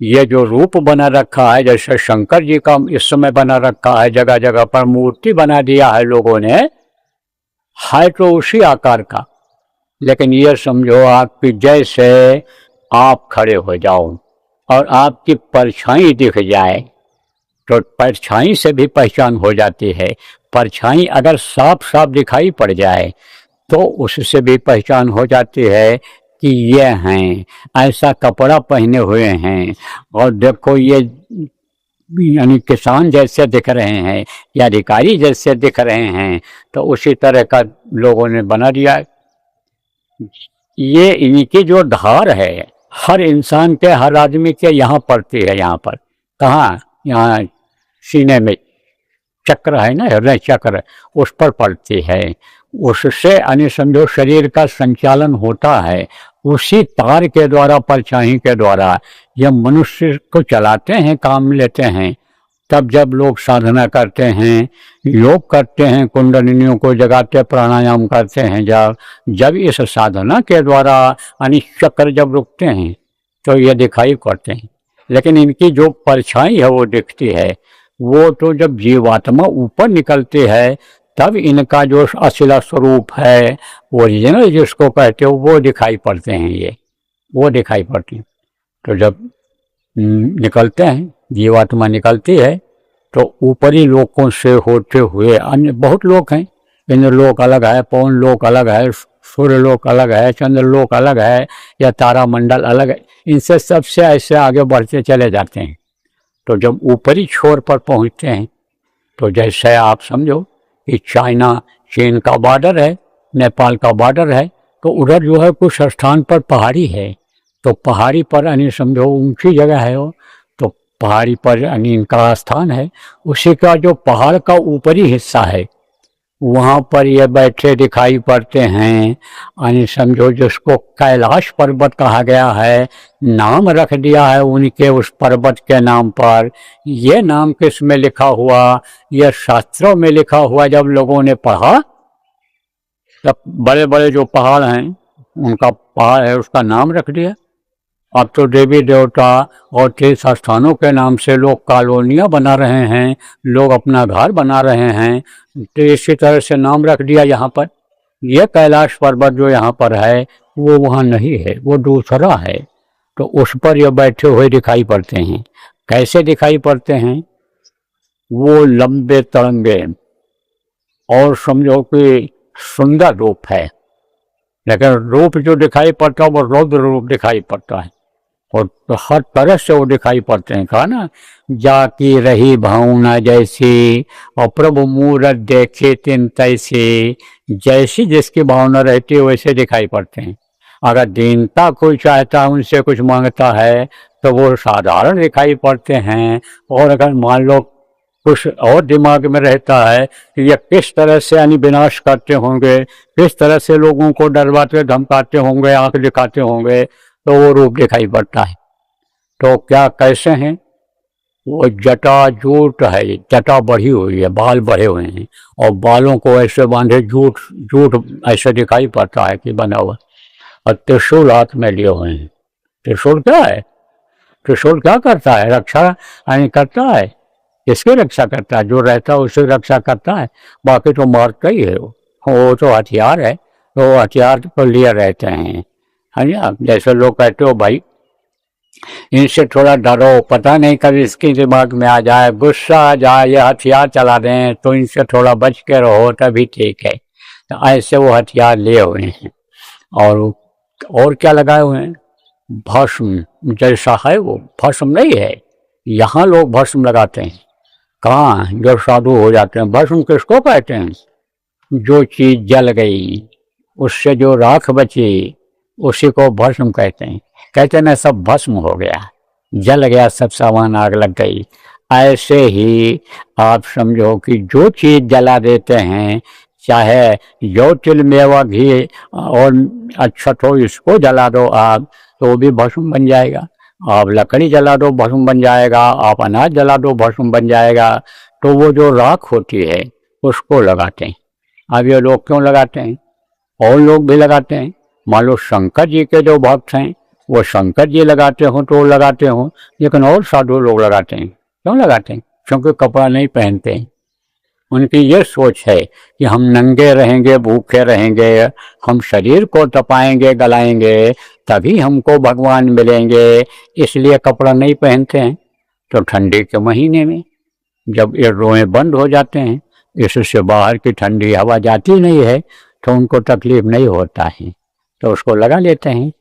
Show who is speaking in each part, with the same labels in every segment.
Speaker 1: ये जो रूप बना रखा है, जैसे शंकर जी का इस समय बना रखा है, जगह जगह पर मूर्ति बना दिया है लोगों ने, है तो उसी आकार का, लेकिन ये समझो आपकी जैसे आप खड़े हो जाओ और आपकी परछाई दिख जाए तो परछाई से भी पहचान हो जाती है। परछाई अगर साफ साफ दिखाई पड़ जाए तो उससे भी पहचान हो जाती है कि ये हैं, ऐसा कपड़ा पहने हुए हैं, और देखो ये यानी किसान जैसे दिख रहे हैं या अधिकारी जैसे दिख रहे हैं, तो उसी तरह का लोगों ने बना दिया। ये इनकी जो धार है हर इंसान के, हर आदमी के यहाँ पड़ती है। यहाँ पर कहाँ, यहाँ सीने में चक्र है ना, हृदय चक्र, उस पर पड़ती है। उससे यानी समझो शरीर का संचालन होता है, उसी तार के द्वारा, परछाई के द्वारा यह मनुष्य को चलाते हैं, काम लेते हैं। तब जब लोग साधना करते हैं, योग करते हैं, कुंडलिनियों को जगाते, प्राणायाम करते हैं, जब इस साधना के द्वारा यानी चक्र जब रुकते हैं तो ये दिखाई पड़ते हैं। लेकिन इनकी जो परछाई है वो दिखती है, वो तो जब जीवात्मा ऊपर निकलती है तब इनका जो असला स्वरूप है, ओरिजिनल जिसको कहते हो, वो दिखाई पड़ते हैं। ये वो दिखाई पड़ती हैं। तो जब निकलते हैं, जीवात्मा निकलती है, तो ऊपरी लोकों से होते हुए अन्य बहुत लोक हैं। इंद्र लोक अलग है, पवन लोक अलग है, सूर्य लोक अलग है, चंद्र लोक अलग है, या तारा मंडल अलग है। इनसे सबसे ऐसे आगे बढ़ते चले जाते हैं। तो जब ऊपरी छोर पर पहुंचते हैं तो जैसे आप समझो कि चाइना, चीन का बॉर्डर है, नेपाल का बॉर्डर है, तो उधर जो है कुछ स्थान पर पहाड़ी है, तो पहाड़ी पर यानी समझो ऊंची जगह है वो, तो पहाड़ी पर यानी इनका स्थान है। उसी का जो पहाड़ का ऊपरी हिस्सा है वहाँ पर ये बैठे दिखाई पड़ते हैं। यानी समझो जिसको कैलाश पर्वत कहा गया है, नाम रख दिया है उनके उस पर्वत के नाम पर। ये नाम किस में लिखा हुआ, यह शास्त्रों में लिखा हुआ। जब लोगों ने पढ़ा तब बड़े बड़े जो पहाड़ हैं उनका पहाड़ है उसका नाम रख दिया। अब तो देवी देवता और तीर्थ स्थानों के नाम से लोग कॉलोनियाँ बना रहे हैं, लोग अपना घर बना रहे हैं, तो इसी तरह से नाम रख दिया यहाँ पर। यह कैलाश पर्वत जो यहाँ पर है वो वहाँ नहीं है, वो दूसरा है। तो उस पर ये बैठे हुए दिखाई पड़ते हैं। कैसे दिखाई पड़ते हैं, वो लंबे तड़ंगे और समझो कि सुंदर रूप है, लेकिन रूप जो दिखाई पड़ता है वो रौद्र रूप दिखाई पड़ता है, और तो हर तरह से वो दिखाई पड़ते हैं। कहा ना, जाकी रही भावना जैसी और प्रभु मूरत देखे तिन तैसी। जैसी जिसकी भावना रहती है वैसे दिखाई पड़ते हैं। अगर दीनता कोई चाहता है, उनसे कुछ मांगता है, तो वो साधारण दिखाई पड़ते हैं। और अगर मान लो कुछ और दिमाग में रहता है कि ये किस तरह से यानी विनाश करते होंगे, किस तरह से लोगों को डरवाते धमकाते होंगे, आंख दिखाते होंगे, तो वो रूप दिखाई पड़ता है। तो क्या कैसे हैं, वो जटा जूट है, जटा बढ़ी हुई है, बाल बढ़े हुए हैं, और बालों को ऐसे बांधे जूट जूट ऐसे दिखाई पड़ता है कि बना हुआ, और त्रिशूल हाथ में लिए हुए हैं। त्रिशूल क्या है, त्रिशूल क्या करता है, रक्षा यानी करता है। किसकी रक्षा करता है, जो रहता है उसकी रक्षा करता है, बाकी तो मारता ही है। वो तो हथियार है, तो हथियार को लिए रहते हैं, है ना। जैसे लोग कहते हो भाई इनसे थोड़ा डरो, पता नहीं कभी इसके दिमाग में आ जाए, गुस्सा आ जाए, ये हथियार चला दें, तो इनसे थोड़ा बच के रहो तभी ठीक है। तो ऐसे वो हथियार लिए हुए हैं। और क्या लगाए हुए हैं, भस्म जैसा है वो, भस्म नहीं है। यहाँ लोग भस्म लगाते हैं, कहाँ, जो साधु हो जाते हैं। भस्म किसको कहते हैं, जो चीज जल गई उससे जो राख बची उसी को भस्म कहते हैं। कहते ना सब भस्म हो गया, जल गया, सब सामान आग लग गई। ऐसे ही आप समझो कि जो चीज जला देते हैं, चाहे जो तिल मेवा घी और अक्षत हो, इसको जला दो आप तो वो भी भस्म बन जाएगा। आप लकड़ी जला दो भस्म बन जाएगा, आप अनाज जला दो भस्म बन जाएगा। तो वो जो राख होती है उसको लगाते हैं। अब ये लोग क्यों लगाते हैं, और लोग भी लगाते हैं। मान लो शंकर जी के जो भक्त हैं वो शंकर जी लगाते हो तो वो लगाते हो, लेकिन और साधु लोग लगाते हैं। क्यों लगाते हैं? क्योंकि कपड़ा नहीं पहनते हैं। उनकी ये सोच है कि हम नंगे रहेंगे, भूखे रहेंगे, हम शरीर को तपाएंगे, गलाएंगे, तभी हमको भगवान मिलेंगे, इसलिए कपड़ा नहीं पहनते हैं। तो ठंडी के महीने में जब ये रोए बंद हो जाते हैं, इससे बाहर की ठंडी हवा जाती नहीं है, तो उनको तकलीफ नहीं होता है, तो उसको लगा लेते हैं,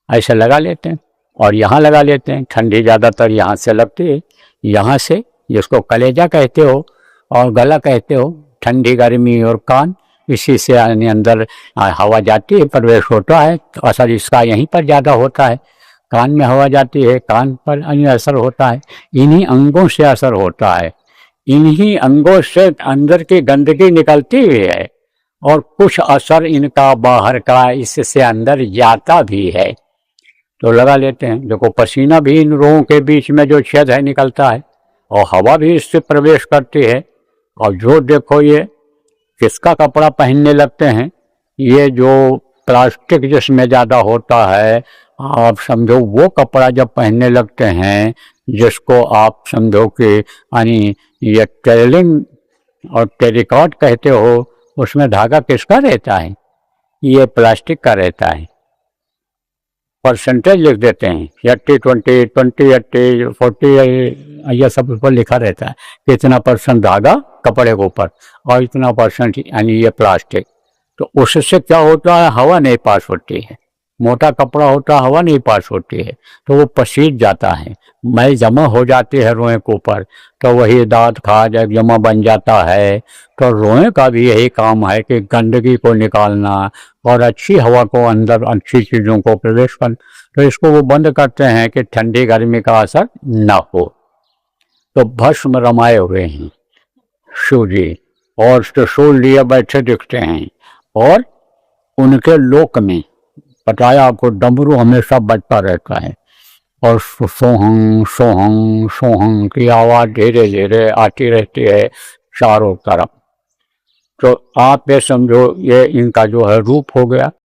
Speaker 1: ऐसे लगा लेते हैं। और यहाँ लगा लेते हैं, ठंडी ज़्यादातर यहाँ से लगती है, यहाँ से, जिसको कलेजा कहते हो और गला कहते हो, ठंडी गर्मी और कान, इसी से अंदर हवा जाती है, प्रवेश होता है। तो असर इसका यहीं पर ज़्यादा होता है, कान में हवा जाती है, कान पर असर होता है, इन्हीं अंगों से असर होता है, इन्हीं अंगों से अंदर की गंदगी निकलती हुई है, और कुछ असर इनका बाहर का इससे अंदर जाता भी है, तो लगा लेते हैं। देखो पसीना भी इन रोगों के बीच में जो छेद है निकलता है, और हवा भी इससे प्रवेश करती है। और जो देखो ये किसका कपड़ा पहनने लगते हैं, ये जो प्लास्टिक जिसमें ज़्यादा होता है, आप समझो वो कपड़ा जब पहनने लगते हैं, जिसको आप समझो कि यानी ये टेलिंग और टेरिकॉट कहते हो, उसमें धागा किसका रहता है? ये प्लास्टिक का रहता है। परसेंटेज लिख देते हैं, 80 20 20 80 40, यह सब ऊपर लिखा रहता है कि इतना % धागा कपड़े के ऊपर और इतना % यानी ये प्लास्टिक। तो उससे क्या होता है, हवा नहीं पास होती है। मोटा कपड़ा होता है, हवा नहीं पास होती है, तो वो पसीज जाता है, मैल जमा हो जाती है रोए के ऊपर, तो वही दांत खाज जमा बन जाता है। तो रोए का भी यही काम है कि गंदगी को निकालना और अच्छी हवा को, अंदर अच्छी चीज़ों को प्रवेश कर, तो इसको वो बंद करते हैं कि ठंडी गर्मी का असर ना हो। तो भस्म रमाए हुए हैं शिव जी, और त्रिशूल लिए बैठे दिखते हैं, और उनके लोक में बताया आपको डमरू हमेशा बजता रहता है, और सोहंग सोहंग सोहंग की आवाज़ धीरे धीरे आती रहती है चारों तरफ। तो आप ये समझो, ये इनका जो है रूप हो गया।